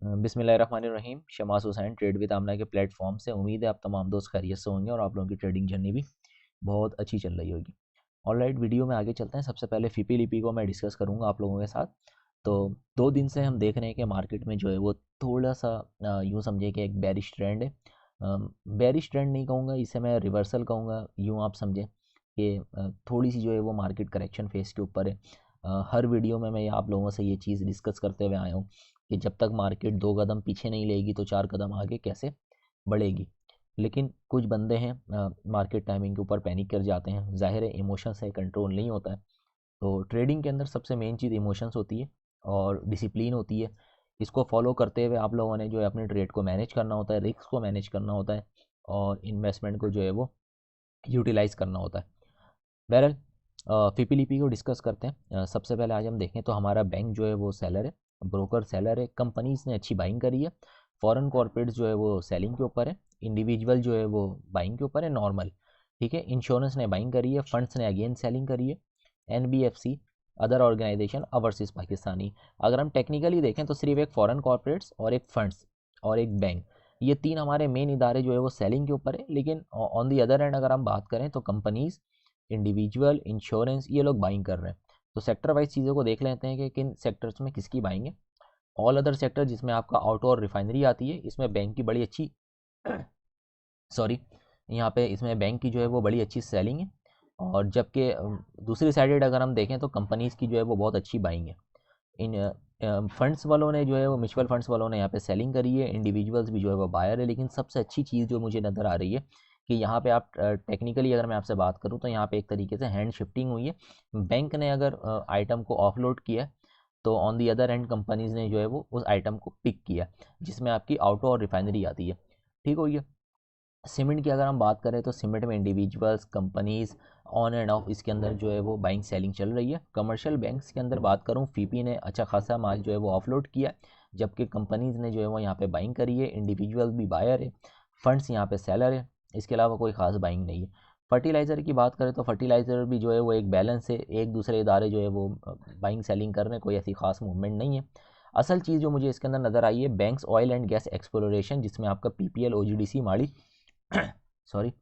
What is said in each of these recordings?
बिस्मिल्लाहिर्रहमानिर्रहीम। Shama's Hussain trade with आमना के platform से उम्मीद है आप तमाम दोस्त खैरियत से होंगे और आप लोगों की ट्रेडिंग जर्नी भी बहुत अच्छी चल रही होगी। ऑलराइट, वीडियो में आगे चलते हैं। सबसे पहले फीपी लिपि को मैं डिस्कस करूंगा आप लोगों के साथ। तो 2 दिन से हम देख रहे हैं कि मार्केट में जो है वो थोड़ा सा यूँ समझे कि एक बेरिश ट्रेंड है। बेरिश ट्रेंड नहीं कहूँगा, इसे मैं रिवर्सल कहूँगा। यूँ आप समझें कि थोड़ी सी जो है वो मार्केट करेक्शन फेस के ऊपर है। हर वीडियो में मैं आप लोगों से ये चीज़ डिस्कस करते हुए आया हूँ कि जब तक मार्केट 2 कदम पीछे नहीं लेगी तो 4 कदम आगे कैसे बढ़ेगी। लेकिन कुछ बंदे हैं मार्केट टाइमिंग के ऊपर पैनिक कर जाते हैं। ज़ाहिर है इमोशन से कंट्रोल नहीं होता है। तो ट्रेडिंग के अंदर सबसे मेन चीज़ इमोशंस होती है और डिसिप्लिन होती है। इसको फॉलो करते हुए आप लोगों ने जो है अपने ट्रेड को मैनेज करना होता है, रिस्क को मैनेज करना होता है और इन्वेस्टमेंट को जो है वो यूटिलाइज़ करना होता है। बहरहाल पीपीलीपी को डिस्कस करते हैं। सबसे पहले आज हम देखें तो हमारा बैंक जो है वो सेलर है, ब्रोकर सेलर है। कंपनीज ने अच्छी बाइंग करी है। फॉरेन कॉर्पोरेट्स जो है वो सेलिंग के ऊपर है। इंडिविजुअल जो है वो बाइंग के ऊपर है, नॉर्मल। ठीक है, इंश्योरेंस ने बाइंग करी है, फंड्स ने अगेन सेलिंग करी है। NBFC, other organisation, overseas Pakistani. अगर हम टेक्निकली देखें तो सिर्फ एक फॉरेन कॉर्पोरेट्स और एक फंड्स और एक बैंक, ये तीन हमारे मेन इदारे जो है वो सेलिंग के ऊपर है। लेकिन ऑन दी अदर एंड अगर हम बात करें तो कंपनीज, इंडिविजुअल, इंश्योरेंस, ये लोग बाइंग कर रहे हैं। तो सेक्टर वाइज चीज़ों को देख लेते हैं कि किन सेक्टर्स में किसकी बाइंग है। ऑल अदर सेक्टर जिसमें आपका ऑटो और रिफाइनरी आती है, इसमें बैंक की बड़ी अच्छी सॉरी, यहाँ पे इसमें बैंक की जो है वो बड़ी अच्छी सेलिंग है। और जबकि दूसरी साइडेड अगर हम देखें तो कंपनीज की जो है वो बहुत अच्छी बाइंग है। इन फंड्स वालों ने जो है वो म्यूचुअल फंड्स वालों ने यहाँ पे सेलिंग करी है, इंडिविजुअल्स भी जो है वो बायर है। लेकिन सबसे अच्छी चीज़ जो मुझे नज़र आ रही है कि यहाँ पे आप टेक्निकली अगर मैं आपसे बात करूँ तो यहाँ पे एक तरीके से हैंड शिफ्टिंग हुई है। बैंक ने अगर आइटम को ऑफलोड किया तो on the other and companies ने जो है वो उस आइटम को पिक किया, जिसमें आपकी ऑटो और रिफाइनरी आती है। ठीक हो गया। सीमेंट की अगर हम बात करें तो सीमेंट में individuals, companies, on end of इसके अंदर जो है वो बाइंग सेलिंग चल रही है। कमर्शियल बैंक्स के अंदर बात करूँ, फीपी ने अच्छा खासा माल जो है वो ऑफलोड किया, जबकि कंपनीज ने जो है वो यहाँ पे बाइंग करी है। इंडिविजुअल भी बायर है, फंड्स यहाँ पे सेलर है, इसके अलावा कोई खास बाइंग नहीं है। फर्टिलाइज़र की बात करें तो फर्टिलाइज़र भी जो है वो एक बैलेंस है, एक दूसरे इदारे जो है वो बाइंग सेलिंग कर रहे हैं, कोई ऐसी खास मूवमेंट नहीं है। असल चीज़ जो मुझे इसके अंदर नज़र आई है, banks oil and gas exploration, जिसमें आपका पीपीएल, ओजीडीसी, माड़ी सॉरी,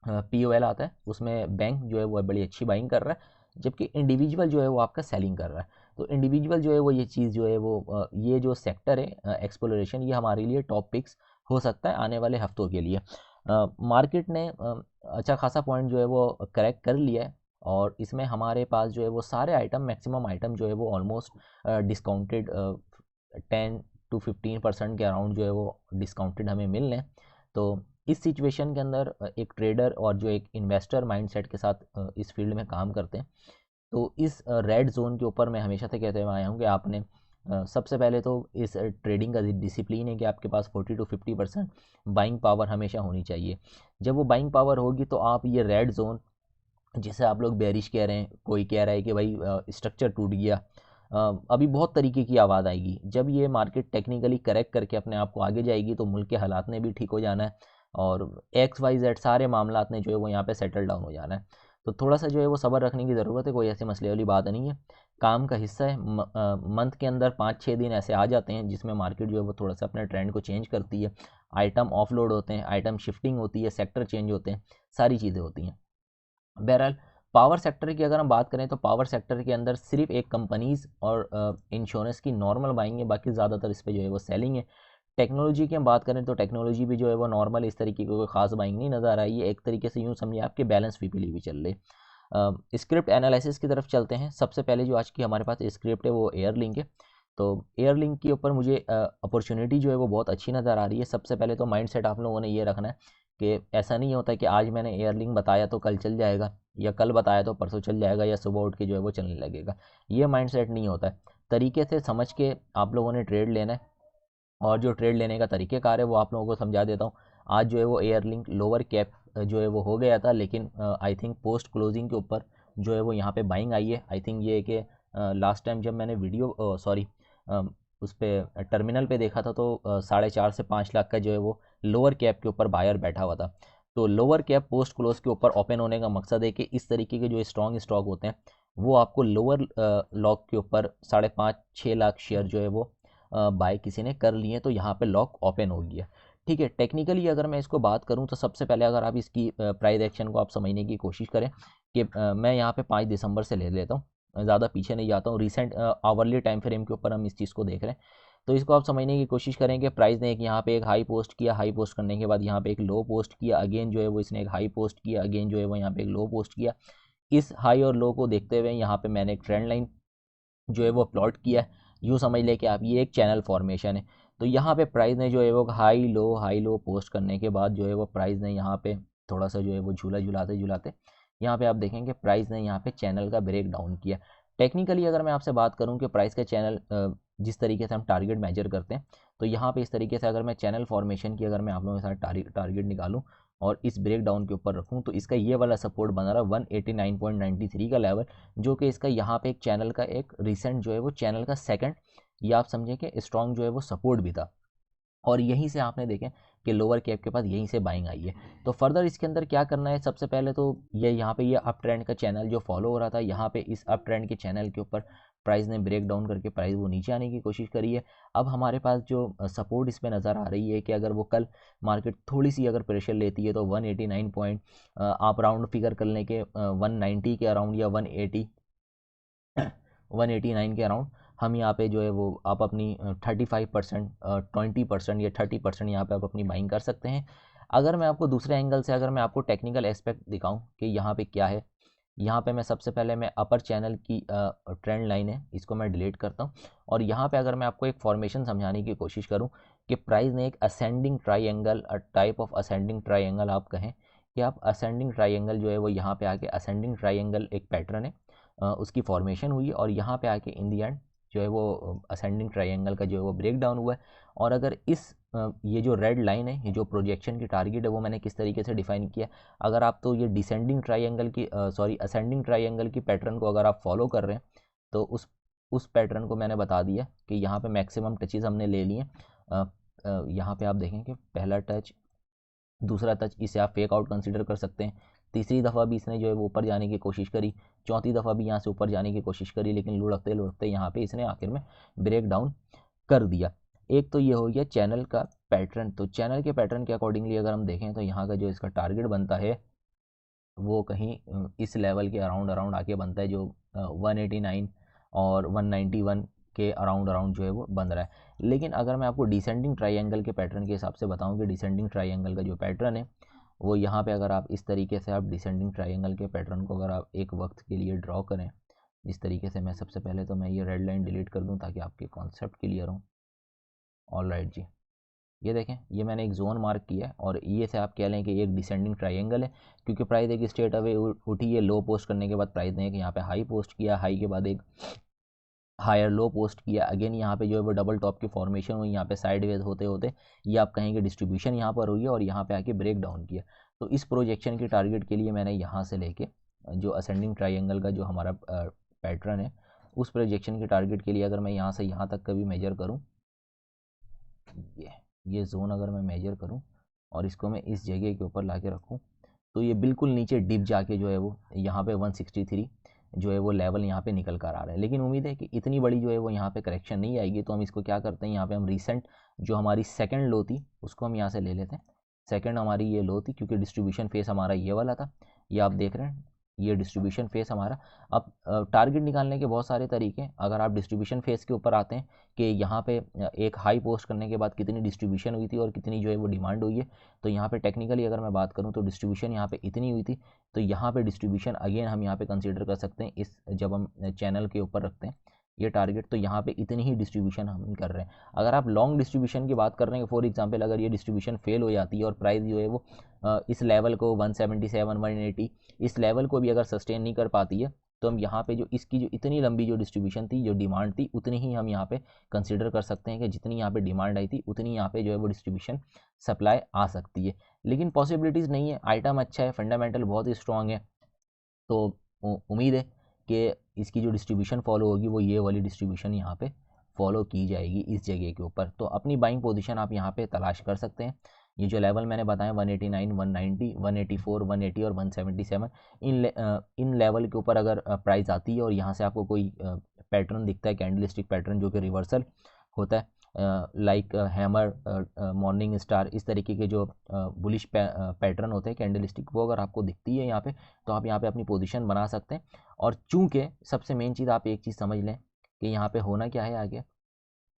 पीओएल आता है, उसमें बैंक जो है वो बड़ी अच्छी बाइंग कर रहा है, जबकि इंडिविजुअल जो है वो आपका सेलिंग कर रहा है। तो इंडिविजुअल जो है वो ये चीज़ जो है वो ये जो सेक्टर है एक्सप्लोरेशन, ये हमारे लिए टॉप पिक्स हो सकता है आने वाले हफ्तों के लिए। मार्केट ने अच्छा खासा पॉइंट जो है वो करेक्ट कर लिया है और इसमें हमारे पास जो है वो सारे आइटम, मैक्सिमम आइटम जो है वो ऑलमोस्ट डिस्काउंटेड 10 to 15% के अराउंड जो है वो डिस्काउंटेड हमें मिल रहे हैं। तो इस सिचुएशन के अंदर एक ट्रेडर और जो एक इन्वेस्टर माइंडसेट के साथ इस फील्ड में काम करते हैं, तो इस रेड जोन के ऊपर मैं हमेशा से कहते हुए आया हूँ कि आपने सबसे पहले तो इस ट्रेडिंग का डिसिप्लिन है कि आपके पास 40 to 50% बाइंग पावर हमेशा होनी चाहिए। जब वो बाइंग पावर होगी तो आप ये रेड जोन, जिसे आप लोग बेरिश कह रहे हैं, कोई कह रहा है कि भाई स्ट्रक्चर टूट गया, अभी बहुत तरीके की आवाज़ आएगी। जब ये मार्केट टेक्निकली करेक्ट करके अपने आप को आगे जाएगी तो मुल्क के हालात ने भी ठीक हो जाना है और एक्स वाई जेड सारे मामलात ने जो है वो यहाँ पे सेटल डाउन हो जाना है। तो थोड़ा सा जो है वो सब्र रखने की ज़रूरत है, कोई ऐसे मसले वाली बात नहीं है, काम का हिस्सा है। मंथ के अंदर 5-6 दिन ऐसे आ जाते हैं जिसमें मार्केट जो है वो थोड़ा सा अपने ट्रेंड को चेंज करती है, आइटम ऑफलोड होते हैं, आइटम शिफ्टिंग होती है, सेक्टर चेंज होते हैं, सारी चीज़ें होती हैं। बहरहाल पावर सेक्टर की अगर हम बात करें तो पावर सेक्टर के अंदर सिर्फ एक कंपनीज और इंश्योरेंस की नॉर्मल बाइंग है, बाकी ज़्यादातर इस पे जो है वो सेलिंग है। टेक्नोलॉजी की हम बात करें तो टेक्नोलॉजी भी जो है वो नॉर्मल, इस तरीके की कोई खास बाइंग नहीं नज़र आ रही है। एक तरीके से यूँ समझिए आपके बैलेंस पीपीली भी चल रहे। स्क्रिप्ट एनालिसिस की तरफ चलते हैं। सबसे पहले जो आज की हमारे पास स्क्रिप्ट है वो एयर लिंक है। तो एयर लिंक के ऊपर मुझे अपॉर्चुनिटी जो है वो बहुत अच्छी नज़र आ रही है। सबसे पहले तो माइंड सेट आप लोगों ने ये रखना है कि ऐसा नहीं होता कि आज मैंने एयर लिंक बताया तो कल चल जाएगा, या कल बताया तो परसों चल जाएगा, या सुबह उठ के जो है वो चलने लगेगा। ये माइंडसेट नहीं होता है। तरीके से समझ के आप लोगों ने ट्रेड लेना है और जो ट्रेड लेने का तरीक़ेकार है वो आप लोगों को समझा देता हूँ। आज जो है वो एयर लिंक लोअर कैप जो है वो हो गया था, लेकिन आई थिंक पोस्ट क्लोजिंग के ऊपर जो है वो यहाँ पे बाइंग आई है। आई थिंक ये है कि लास्ट टाइम जब मैंने वीडियो सॉरी उस पर टर्मिनल पे देखा था तो 4.5 से 5 लाख का जो है वो लोअर कैप के ऊपर बायर बैठा हुआ था। तो लोअर कैप पोस्ट क्लोज के ऊपर ओपन होने का मकसद है कि इस तरीके के जो स्ट्रॉन्ग स्टॉक होते हैं वो आपको लोअर लॉक के ऊपर 5.5-6 लाख शेयर जो है वो बाय किसी ने कर लिए, तो यहाँ पे लॉक ओपन हो गया। ठीक है, टेक्निकली अगर मैं इसको बात करूँ तो सबसे पहले अगर आप इसकी प्राइस एक्शन को आप समझने की कोशिश करें कि मैं यहाँ पे 5 दिसंबर से ले लेता हूँ, ज़्यादा पीछे नहीं जाता हूँ, रिसेंट आवरली टाइम फ्रेम के ऊपर हम इस चीज़ को देख रहे हैं। तो इसको आप समझने की कोशिश करें कि प्राइस ने एक यहाँ पे एक हाई पोस्ट किया, हाई पोस्ट करने के बाद यहाँ पे एक लो पोस्ट किया, अगेन जो है वो इसने एक हाई पोस्ट किया, अगेन जो है वो यहाँ पे एक लो पोस्ट किया। इस हाई और लो को देखते हुए यहाँ पे मैंने एक ट्रेंड लाइन जो है वो प्लॉट किया है। यूँ समझ ले कि आप ये एक चैनल फॉर्मेशन है। तो यहाँ पे प्राइस ने जो है वो हाई लो पोस्ट करने के बाद जो है वो प्राइस ने यहाँ पे थोड़ा सा जो है वो झूला झुलाते झुलाते यहाँ पे आप देखेंगे प्राइस ने यहाँ पे चैनल का ब्रेक डाउन किया। टेक्निकली अगर मैं आपसे बात करूँ कि प्राइस का चैनल जिस तरीके से हम टारगेट मेजर करते हैं, तो यहाँ पे इस तरीके से अगर मैं चैनल फॉर्मेशन की अगर मैं आप लोगों के साथ टारगेट निकालूँ और इस ब्रेक डाउन के ऊपर रखूँ, तो इसका ये वाला सपोर्ट बना रहा 189.93 का लेवल, जो कि इसका यहाँ पे एक चैनल का एक रिसेंट जो है वो चैनल का सेकंड, या आप समझें कि स्ट्रॉन्ग जो है वो सपोर्ट भी था। और यहीं से आपने देखें कि लोअर कैप के पास यहीं से बाइंग आई है। तो फर्दर इसके अंदर क्या करना है, सबसे पहले तो ये यहाँ पे ये अप ट्रेंड का चैनल जो फॉलो हो रहा था, यहाँ पे इस अप ट्रेंड के चैनल के ऊपर प्राइस ने ब्रेक डाउन करके प्राइस वो नीचे आने की कोशिश करी है। अब हमारे पास जो सपोर्ट इसमें नज़र आ रही है कि अगर वो कल मार्केट थोड़ी सी अगर प्रेशर लेती है तो 189 पॉइंट आप राउंड फिगर कर लें कि 190 के अराउंड या 189 के अराउंड हम यहाँ पे जो है वो आप अपनी 35%, 20% या 30% यहाँ पे आप अपनी बाइंग कर सकते हैं। अगर मैं आपको दूसरे एंगल से अगर मैं आपको टेक्निकल एस्पेक्ट दिखाऊं कि यहाँ पे क्या है, यहाँ पे मैं सबसे पहले मैं अपर चैनल की ट्रेंड लाइन है इसको मैं डिलीट करता हूँ, और यहाँ पे अगर मैं आपको एक फॉर्मेशन समझाने की कोशिश करूँ कि प्राइस ने एक ascending triangle, type of ascending triangle आप कहें कि आप असेंडिंग ट्राइंगल जो है वो यहाँ पे आके असेंडिंग ट्राइंगल एक पैटर्न है, उसकी फॉर्मेशन हुई और यहाँ पे आके इन दी एंड जो है वो असेंडिंग ट्राइंगल का जो है वो ब्रेक डाउन हुआ है। और अगर इस ये जो रेड लाइन है, ये जो प्रोजेक्शन की टारगेट है, वो मैंने किस तरीके से डिफाइन किया, अगर आप तो ये डिसेंडिंग ट्राइंगल की असेंडिंग ट्राइंगल की पैटर्न को अगर आप फॉलो कर रहे हैं, तो उस पैटर्न को मैंने बता दिया कि यहाँ पे मैक्सिमम टचेस हमने ले लिए। यहाँ पे आप देखें कि पहला टच, दूसरा टच, इसे आप फेक आउट कंसिडर कर सकते हैं। तीसरी दफ़ा भी इसने जो है वो ऊपर जाने की कोशिश करी, चौथी दफ़ा भी यहाँ से ऊपर जाने की कोशिश करी, लेकिन लुढ़कते लुढ़कते यहाँ पे इसने आखिर में ब्रेक डाउन कर दिया। एक तो ये हो गया चैनल का पैटर्न। तो चैनल के पैटर्न के अकॉर्डिंगली अगर हम देखें तो यहाँ का जो इसका टारगेट बनता है वो कहीं इस लेवल के अराउंड अराउंड आके बनता है, जो 189 और 191 के अराउंड अराउंड जो है वो बन रहा है। लेकिन अगर मैं आपको डिसेंडिंग ट्राइंगल के पैटर्न के हिसाब से बताऊं कि डिसेंडिंग ट्राइंगल का जो पैटर्न है वो यहाँ पे अगर आप इस तरीके से आप डिसेंडिंग ट्राइंगल के पैटर्न को अगर आप एक वक्त के लिए ड्रॉ करें, इस तरीके से, मैं सबसे पहले तो मैं ये रेड लाइन डिलीट कर दूँ ताकि आपके कॉन्सेप्ट क्लियर हो। ऑल राइट जी, ये देखें, ये मैंने एक जोन मार्क किया है और ये से आप कह लें कि एक डिसेंडिंग ट्राइंगल है, क्योंकि प्राइस एक स्ट्रेट अवे उठी है, लो पोस्ट करने के बाद प्राइस ने एक यहाँ पे हाई पोस्ट किया, हाई के बाद एक हायर लो पोस्ट किया, अगेन यहाँ पे जो है वो डबल टॉप की फॉर्मेशन हुई, यहाँ पे साइडवेज होते होते ये आप कहेंगे डिस्ट्रीब्यूशन यहाँ पर हुई है और यहाँ पे आके ब्रेक डाउन किया। तो इस प्रोजेक्शन की टारगेट के लिए मैंने यहाँ से लेके जो असेंडिंग ट्राइंगल का जो हमारा पैटर्न है, उस प्रोजेक्शन की टारगेट के लिए अगर मैं यहाँ से यहाँ तक का भी मेजर करूँ, ये जोन अगर मैं मेजर करूं और इसको मैं इस जगह के ऊपर ला के रखूँ, तो ये बिल्कुल नीचे डिप जाके जो है वो यहाँ पे 163 जो है वो लेवल यहाँ पे निकल कर आ रहा है। लेकिन उम्मीद है कि इतनी बड़ी जो है वो यहाँ पे करेक्शन नहीं आएगी, तो हम इसको क्या करते हैं, यहाँ पे हम रिसेंट जो हमारी सेकंड लो थी उसको हम यहाँ से ले लेते हैं। सेकंड हमारी ये लो थी, क्योंकि डिस्ट्रीब्यूशन फेस हमारा ये वाला था, ये आप देख रहे हैं, ये डिस्ट्रीब्यूशन फेस हमारा। अब टारगेट निकालने के बहुत सारे तरीके हैं। अगर आप डिस्ट्रीब्यूशन फेस के ऊपर आते हैं कि यहाँ पे एक हाई पोस्ट करने के बाद कितनी डिस्ट्रीब्यूशन हुई थी और कितनी जो है वो डिमांड हुई है, तो यहाँ पे टेक्निकली अगर मैं बात करूँ तो डिस्ट्रीब्यूशन यहाँ पे इतनी हुई थी, तो यहाँ पे डिस्ट्रीब्यूशन अगेन हम यहाँ पे कंसीडर कर सकते हैं इस, जब हम चैनल के ऊपर रखते हैं ये टारगेट, तो यहाँ पे इतनी ही डिस्ट्रीब्यूशन हम कर रहे हैं। अगर आप लॉन्ग डिस्ट्रीब्यूशन की बात कर रहे हैं, फॉर एग्जांपल अगर ये डिस्ट्रीब्यूशन फेल हो जाती है और प्राइस जो है वो इस लेवल को 177 180 इस लेवल को भी अगर सस्टेन नहीं कर पाती है, तो हम यहाँ पे जो इसकी जो इतनी लंबी जो डिस्ट्रीब्यूशन थी, जो डिमांड थी, उतनी ही हम यहाँ पे कंसीडर कर सकते हैं कि जितनी यहाँ पे डिमांड आई थी उतनी यहाँ पे जो है वो डिस्ट्रीब्यूशन सप्लाई आ सकती है। लेकिन पॉसिबिलिटीज़ नहीं है, आइटम अच्छा है, फंडामेंटल बहुत ही स्ट्रॉन्ग है, तो उम्मीद है कि इसकी जो डिस्ट्रीब्यूशन फॉलो होगी वो ये वाली डिस्ट्रीब्यूशन यहाँ पे फॉलो की जाएगी इस जगह के ऊपर। तो अपनी बाइंग पोजीशन आप यहाँ पे तलाश कर सकते हैं। ये जो लेवल मैंने बताया 189 190 184 180 और 177, इन लेवल के ऊपर अगर प्राइस आती है और यहाँ से आपको कोई पैटर्न दिखता है, कैंडलस्टिक पैटर्न जो कि रिवर्सल होता है, लाइक हैमर, मॉर्निंग स्टार, इस तरीके के जो बुलिश पैटर्न होते हैं कैंडल स्टिक, वो अगर आपको दिखती है यहाँ पे तो आप यहाँ पे अपनी पोजीशन बना सकते हैं। और चूंकि सबसे मेन चीज़ आप एक चीज़ समझ लें कि यहाँ पे होना क्या है आगे,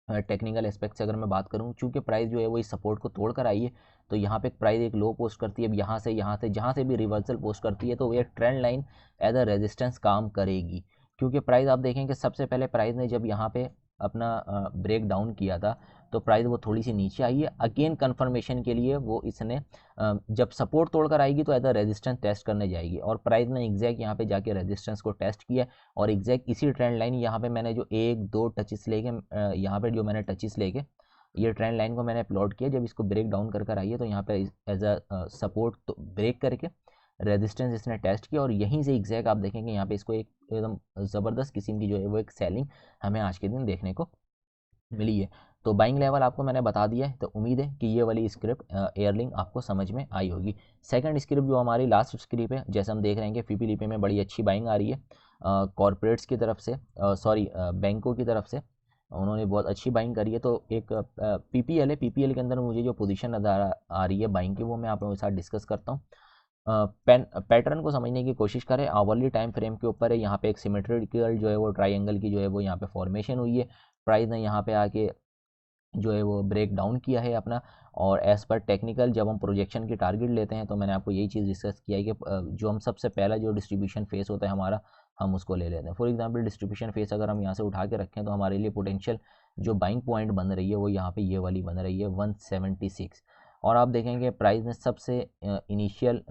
टेक्निकल एस्पेक्ट से अगर मैं बात करूँ, चूंकि प्राइस जो है वो इस सपोर्ट को तोड़ कर आई है, तो यहाँ पे प्राइस एक लो पोस्ट करती है। अब यहाँ से जहाँ से भी रिवर्सल पोस्ट करती है तो ये trend line as a resistance काम करेगी। क्योंकि प्राइस आप देखें कि सबसे पहले प्राइस ने जब यहाँ पे अपना ब्रेक डाउन किया था तो प्राइस वो थोड़ी सी नीचे आई है। अगेन कंफर्मेशन के लिए वो इसने जब सपोर्ट तोड़कर आएगी तो एज अ रेजिस्टेंस टेस्ट करने जाएगी, और प्राइस ने एग्जैक्ट यहाँ पे जाके रेजिस्टेंस को टेस्ट किया, और एग्जैक्ट इसी ट्रेंड लाइन यहाँ पे मैंने जो एक दो टचेस लेके यहाँ पे जो मैंने टचेस लेके ये ट्रेंड लाइन को मैंने प्लॉट किया, जब इसको ब्रेक डाउन कर आई है तो यहाँ पे एज अ सपोर्ट तो ब्रेक करके रेजिस्टेंस इसने टेस्ट किया, और यहीं से एग्जैक्ट आप देखेंगे यहाँ पे इसको एक एकदम ज़बरदस्त किस्म की जो है वो एक सेलिंग हमें आज के दिन देखने को मिली है। तो बाइंग लेवल आपको मैंने बता दिया है, तो उम्मीद है कि ये वाली स्क्रिप्ट एयरलिंक आपको समझ में आई होगी। सेकंड स्क्रिप्ट जो हमारी लास्ट स्क्रिप्ट है, जैसे हम देख रहे हैं कि फीपीलीपी में बड़ी अच्छी बाइंग आ रही है कॉरपोरेट्स की तरफ से, सॉरी बैंकों की तरफ से उन्होंने बहुत अच्छी बाइंग करी है। तो एक पीपीएल है, पीपीएल के अंदर मुझे जो पोजीशन आ रही है बाइंग की वो मैं आप लोगों के साथ डिस्कस करता हूँ। पैटर्न को समझने की कोशिश करें, आवरली टाइम फ्रेम के ऊपर है। यहाँ पे एक सिमेट्रिकल जो है वो ट्राइंगल की जो है वो यहाँ पे फॉर्मेशन हुई है। प्राइस ने यहाँ पे आके जो है वो ब्रेक डाउन किया है अपना, और एज़ पर टेक्निकल जब हम प्रोजेक्शन की टारगेट लेते हैं तो मैंने आपको यही चीज़ डिस्कस किया है कि जो हम सबसे पहला जो डिस्ट्रीब्यूशन फेस होता है हमारा, हम उसको ले लेते हैं। फॉर एग्जांपल डिस्ट्रीब्यूशन फेस अगर हम यहाँ से उठा के रखें तो हमारे लिए पोटेंशियल जो बाइंग पॉइंट बन रही है वो यहाँ पे ये वाली बन रही है 176। और आप देखेंगे प्राइस ने सबसे इनिशियल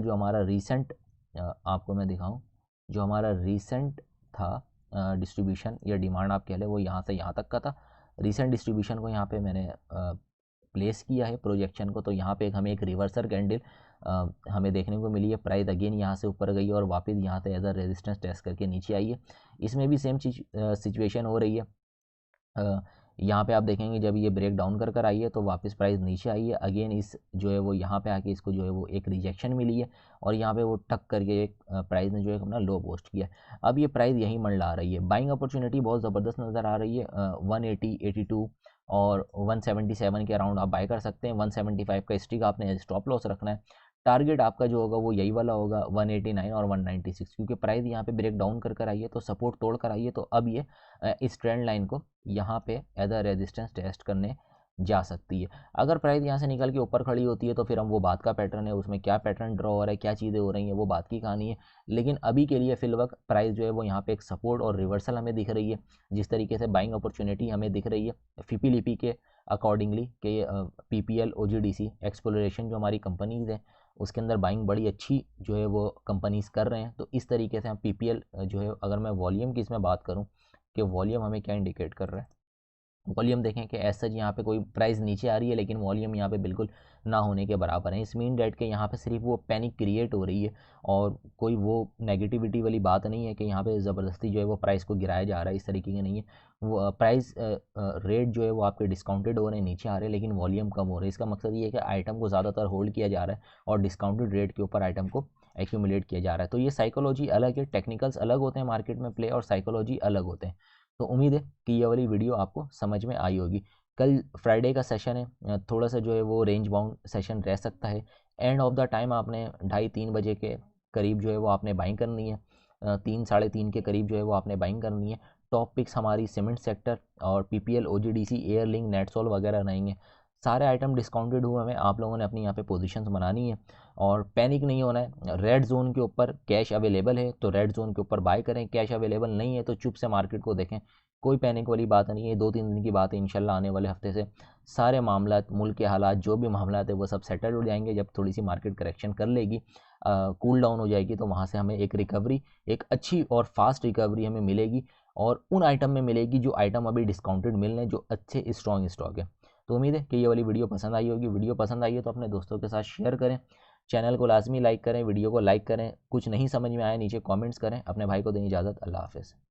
जो हमारा रीसेंट, आपको मैं दिखाऊँ, जो हमारा रीसेंट था डिस्ट्रीब्यूशन या डिमांड आप कह लें, वो यहाँ से यहाँ तक का था। रीसेंट डिस्ट्रीब्यूशन को यहाँ पे मैंने प्लेस किया है प्रोजेक्शन को, तो यहाँ पे हमें एक रिवर्सल कैंडल हमें देखने को मिली है। प्राइस अगेन यहाँ से ऊपर गई है और वापस यहाँ से एज अ रेजिस्टेंस टेस्ट करके नीचे आई है। इसमें भी सेम चीज सिचुएशन हो रही है। यहाँ पे आप देखेंगे जब ये ब्रेक डाउन कर आई है तो वापस प्राइस नीचे आई है। अगेन इस जो है वो यहाँ पे आके इसको जो है वो एक रिजेक्शन मिली है, और यहाँ पे वो टक करके एक प्राइस ने जो है अपना लो पोस्ट किया। अब ये प्राइस यहीं मंडला रही है। बाइंग अपॉर्चुनिटी बहुत ज़बरदस्त नज़र आ रही है। 180, 82 और 177 के अराउंड आप बाय कर सकते हैं। 175 का स्टिक आपने स्टॉप लॉस रखना है। टारगेट आपका जो होगा वो यही वाला होगा 189 और 196, क्योंकि प्राइस यहाँ पे ब्रेक डाउन कर आई है तो सपोर्ट तोड़ कर आई है, तो अब ये इस ट्रेंड लाइन को यहाँ पे एज अ रेजिस्टेंस टेस्ट करने जा सकती है। अगर प्राइस यहाँ से निकल के ऊपर खड़ी होती है तो फिर हम वो बात का पैटर्न है, उसमें क्या पैटर्न ड्रॉ हो रहा है, क्या चीज़ें हो रही हैं, वो बात की कहानी है। लेकिन अभी के लिए फिलवक्त प्राइस जो है वो यहाँ पे एक सपोर्ट और रिवर्सल हमें दिख रही है। जिस तरीके से बाइंग अपॉर्चुनिटी हमें दिख रही है फीपीलीपी के अकॉर्डिंगली कि पीपीएल, ओजीडीसी, एक्सप्लोरेशन जो हमारी कंपनीज़ हैं उसके अंदर बाइंग बड़ी अच्छी जो है वो कंपनीज़ कर रहे हैं। तो इस तरीके से हम पीपीएल जो है, अगर मैं वॉल्यूम की इसमें बात करूँ कि वॉल्यूम हमें क्या इंडिकेट कर रहा है, वॉल्यूम देखें कि ऐसा यहाँ पे कोई प्राइस नीचे आ रही है लेकिन वॉल्यूम यहाँ पे बिल्कुल ना होने के बराबर है। इस मीन डेट के यहाँ पे सिर्फ वो पैनिक क्रिएट हो रही है, और कोई वो नेगेटिविटी वाली बात नहीं है कि यहाँ पे ज़बरदस्ती जो है वो प्राइस को गिराया जा रहा है, इस तरीके के नहीं है। वो प्राइस रेट जो है वो आपके डिस्काउंटेड हो रहे हैं, नीचे आ रहे हैं, लेकिन वॉल्यूम कम हो रही है। इसका मकसद ये है कि आइटम को ज़्यादातर होल्ड किया जा रहा है और डिस्काउंटेड रेट के ऊपर आइटम को एक्यूमुलेट किया जा रहा है। तो ये साइकोलॉजी अलग है, टेक्निकल्स अलग होते हैं मार्केट में प्ले, और साइकोलॉजी अलग होते हैं। तो उम्मीद है कि ये वाली वीडियो आपको समझ में आई होगी। कल फ्राइडे का सेशन है, थोड़ा सा जो है वो रेंज बाउंड सेशन रह सकता है। एंड ऑफ द टाइम आपने 2:30-3 बजे के करीब जो है वो आपने बाइंग करनी है। 3, 3:30 के करीब जो है वो आपने बाइंग करनी है। टॉप पिक्स हमारी सीमेंट सेक्टर और पीपीएल, ओजीडीसी, एयरलिंक, नेटसोल वगैरह रहेंगे। सारे आइटम डिस्काउंटेड हुए हमें, आप लोगों ने अपनी यहाँ पे पोजीशंस बनानी है और पैनिक नहीं होना है। रेड जोन के ऊपर कैश अवेलेबल है तो रेड जोन के ऊपर बाय करें, कैश अवेलेबल नहीं है तो चुप से मार्केट को देखें। कोई पैनिक वाली बात नहीं है, 2-3 दिन की बात है। इंशाल्लाह आने वाले हफ्ते से सारे मामला, मुल्क के हालात जो भी मामला है वो सब सेटल हो जाएंगे। जब थोड़ी सी मार्केट करेक्शन कर लेगी, कूल डाउन हो जाएगी, तो वहाँ से हमें एक रिकवरी, एक अच्छी और फास्ट रिकवरी हमें मिलेगी, और उन आइटम में मिलेगी जो आइटम अभी डिस्काउंटेड मिल रहे हैं, जो अच्छे स्ट्रॉन्ग स्टॉक है। तो उम्मीद है कि ये वाली वीडियो पसंद आई होगी। वीडियो पसंद आई है तो अपने दोस्तों के साथ शेयर करें, चैनल को लाजमी लाइक करें, वीडियो को लाइक करें। कुछ नहीं समझ में आया नीचे कमेंट्स करें। अपने भाई को दें इजाज़त। अल्लाह हाफ़िज़।